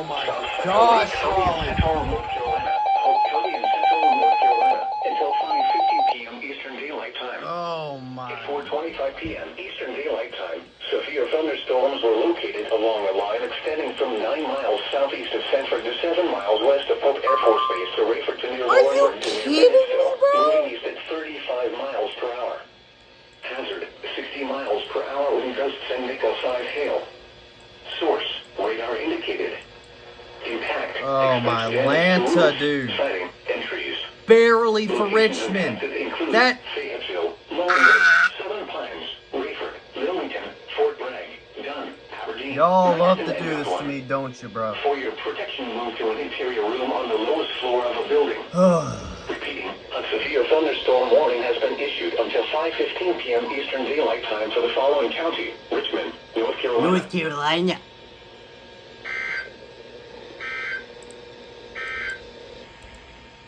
Oh my gosh. Cody in central North Carolina. Cody in central North Carolina until 5:50 p.m. Eastern Daylight Time. Oh my. At 4:25 p.m. Eastern Daylight Time, severe thunderstorms were located along a line extending from 9 miles southeast of Sanford to 7 miles west of Pope Air Force Base to Rayford to near Lawrence to near Bennettsville, moving east at 35 miles per hour. Hazard, 60 miles per hour wind gusts and nickel-size hail. Source, radar indicated. Impact. Oh my Atlanta, dude. Sighting and trees. Barely for Richmond. That. Fayetteville, Longwood, Southern Pines, Rayford, Lillington, Fort Bragg, Dunn, Aberdeen. Y'all love to Madison, do and this to Evelyn. me, don't you, bro? For your protection, move to an interior room on the lowest floor of a building. Repeating, a severe thunderstorm warning has been issued until 5:15 p.m. Eastern Daylight Time for the following county: Richmond, North Carolina. North Carolina.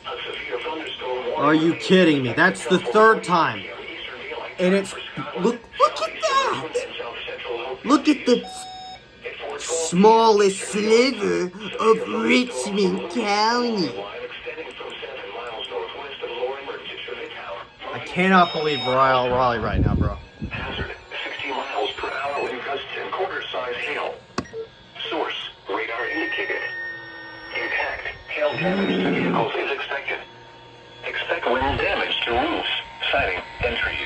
A severe thunderstorm warning. Are you kidding me? That's the third time. And it's look at that. Look at the smallest sliver of Richmond County. I cannot believe Raleigh right now, bro. Hazard, 60 miles per hour wind gusts and quarter-size hail. Source, radar indicated. Impact, hail damage to vehicles is expected. Expect wind damage to roofs, siding, and trees.